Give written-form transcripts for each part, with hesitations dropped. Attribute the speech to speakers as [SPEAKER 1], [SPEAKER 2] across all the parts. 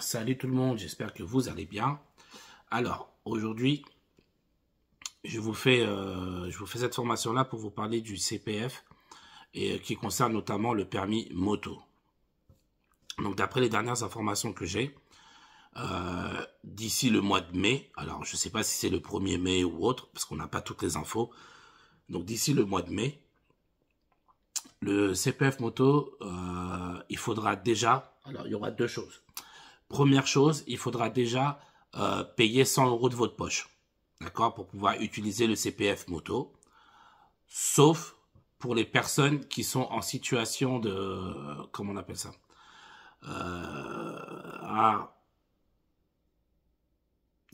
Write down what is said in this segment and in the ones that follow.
[SPEAKER 1] Salut tout le monde, j'espère que vous allez bien. Alors, aujourd'hui, je vous fais cette formation-là pour vous parler du CPF et qui concerne notamment le permis moto. Donc, d'après les dernières informations que j'ai, d'ici le mois de mai, alors je ne sais pas si c'est le 1er mai ou autre, parce qu'on n'a pas toutes les infos. Donc, d'ici le mois de mai, le CPF moto, il faudra déjà, alors il y aura deux choses. Première chose, il faudra déjà payer 100 € de votre poche, d'accord, pour pouvoir utiliser le CPF moto, sauf pour les personnes qui sont en situation de, comment on appelle ça,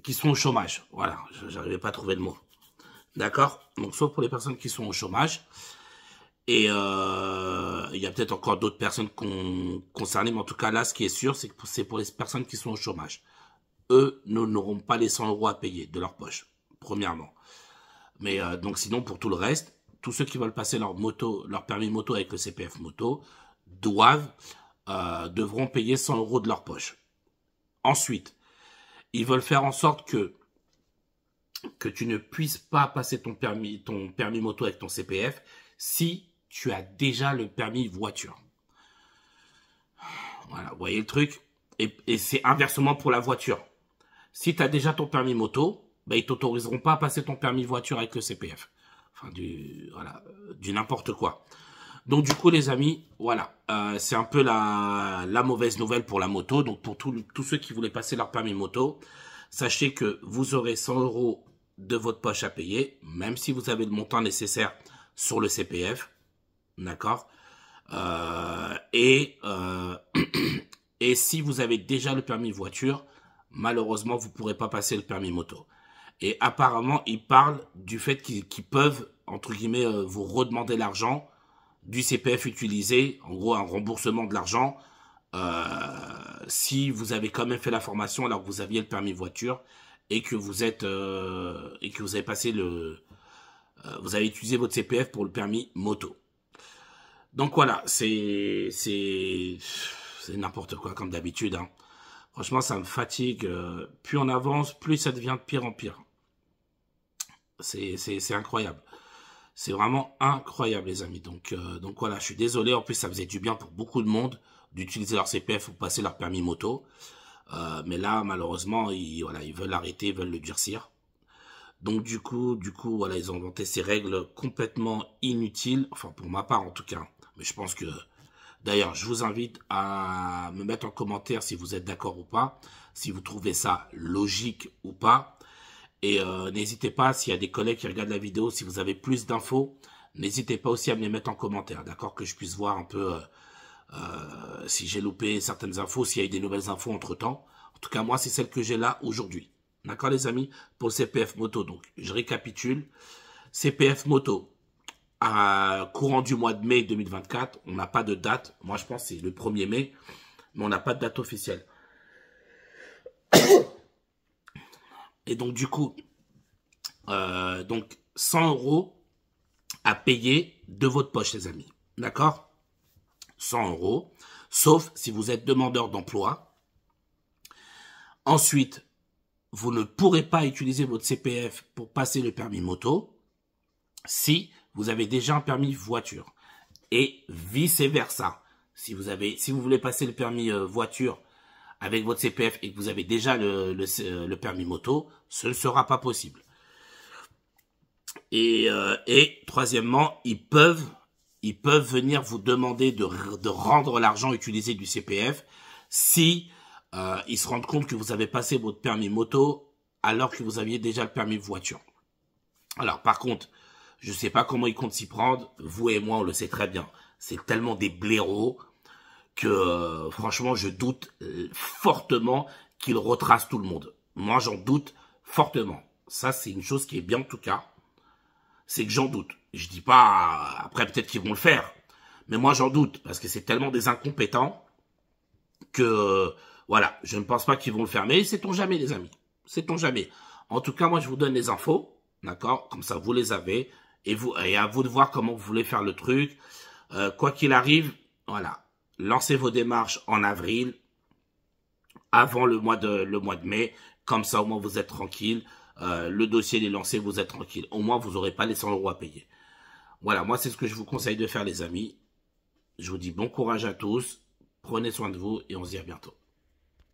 [SPEAKER 1] qui sont au chômage. Voilà, j'arrivais pas à trouver le mot. D'accord? Donc, sauf pour les personnes qui sont au chômage. Et il y a peut-être encore d'autres personnes concernées, mais en tout cas là, ce qui est sûr, c'est que c'est pour les personnes qui sont au chômage. Eux n'auront pas les 100 € à payer de leur poche, premièrement. Mais donc sinon, pour tout le reste, tous ceux qui veulent passer leur permis moto avec le CPF moto devront payer 100 € de leur poche. Ensuite, ils veulent faire en sorte que tu ne puisses pas passer ton permis moto avec ton CPF si tu as déjà le permis voiture. Voilà, vous voyez le truc? Et c'est inversement pour la voiture. Si tu as déjà ton permis moto, ben, ils t'autoriseront pas à passer ton permis voiture avec le CPF. Enfin, du n'importe quoi. Donc du coup, les amis, voilà, c'est un peu la mauvaise nouvelle pour la moto. Donc pour tous ceux qui voulaient passer leur permis moto, sachez que vous aurez 100 € de votre poche à payer, même si vous avez le montant nécessaire sur le CPF, d'accord, et si vous avez déjà le permis voiture, malheureusement, vous ne pourrez pas passer le permis moto. Et apparemment, ils parlent du fait qu'ils peuvent, entre guillemets, vous redemander l'argent du CPF utilisé, en gros, un remboursement de l'argent, si vous avez quand même fait la formation alors que vous aviez le permis voiture et que vous avez passé vous avez utilisé votre CPF pour le permis moto. Donc voilà, c'est n'importe quoi comme d'habitude, hein. Franchement, ça me fatigue. Plus on avance, plus ça devient de pire en pire. C'est incroyable. C'est vraiment incroyable, les amis. Donc voilà, je suis désolé. En plus, ça faisait du bien pour beaucoup de monde d'utiliser leur CPF pour passer leur permis moto. Mais là, malheureusement, ils veulent arrêter, ils veulent le durcir. Donc du coup, voilà, ils ont inventé ces règles complètement inutiles. Enfin, pour ma part, en tout cas. Mais je pense que... D'ailleurs, je vous invite à me mettre en commentaire si vous êtes d'accord ou pas, si vous trouvez ça logique ou pas. Et n'hésitez pas, s'il y a des collègues qui regardent la vidéo, si vous avez plus d'infos, n'hésitez pas aussi à me les mettre en commentaire, d'accord, que je puisse voir un peu si j'ai loupé certaines infos, s'il y a eu des nouvelles infos entre-temps. En tout cas, moi, c'est celle que j'ai là aujourd'hui. D'accord, les amis, pour le CPF moto. Donc, je récapitule. CPF moto. Courant du mois de mai 2024, on n'a pas de date. Moi, je pense que c'est le 1er mai, mais on n'a pas de date officielle. Et donc, du coup, 100 € à payer de votre poche, les amis. D'accord? 100 €, sauf si vous êtes demandeur d'emploi. Ensuite, vous ne pourrez pas utiliser votre CPF pour passer le permis moto si vous avez déjà un permis voiture. Et vice-versa. Si vous voulez passer le permis voiture avec votre CPF et que vous avez déjà le permis moto, ce ne sera pas possible. Et troisièmement, ils peuvent venir vous demander de rendre l'argent utilisé du CPF si ils se rendent compte que vous avez passé votre permis moto alors que vous aviez déjà le permis voiture. Alors par contre, je ne sais pas comment ils comptent s'y prendre. Vous et moi, on le sait très bien. C'est tellement des blaireaux que franchement, je doute fortement qu'ils retracent tout le monde. Moi, j'en doute fortement. Ça, c'est une chose qui est bien en tout cas. C'est que j'en doute. Je dis pas, après peut-être qu'ils vont le faire. Mais moi, j'en doute parce que c'est tellement des incompétents que, voilà, je ne pense pas qu'ils vont le faire. Mais sait-on jamais, les amis. Sait-on jamais. En tout cas, moi, je vous donne les infos. D'accord? Comme ça, vous les avez. Et à vous de voir comment vous voulez faire le truc. Quoi qu'il arrive, voilà. Lancez vos démarches en avril. avant le mois de mai. Comme ça, au moins, vous êtes tranquille. Le dossier est lancé, vous êtes tranquille. Au moins, vous n'aurez pas les 100 € à payer. Voilà, moi, c'est ce que je vous conseille de faire, les amis. Je vous dis bon courage à tous. Prenez soin de vous et on se dit à bientôt.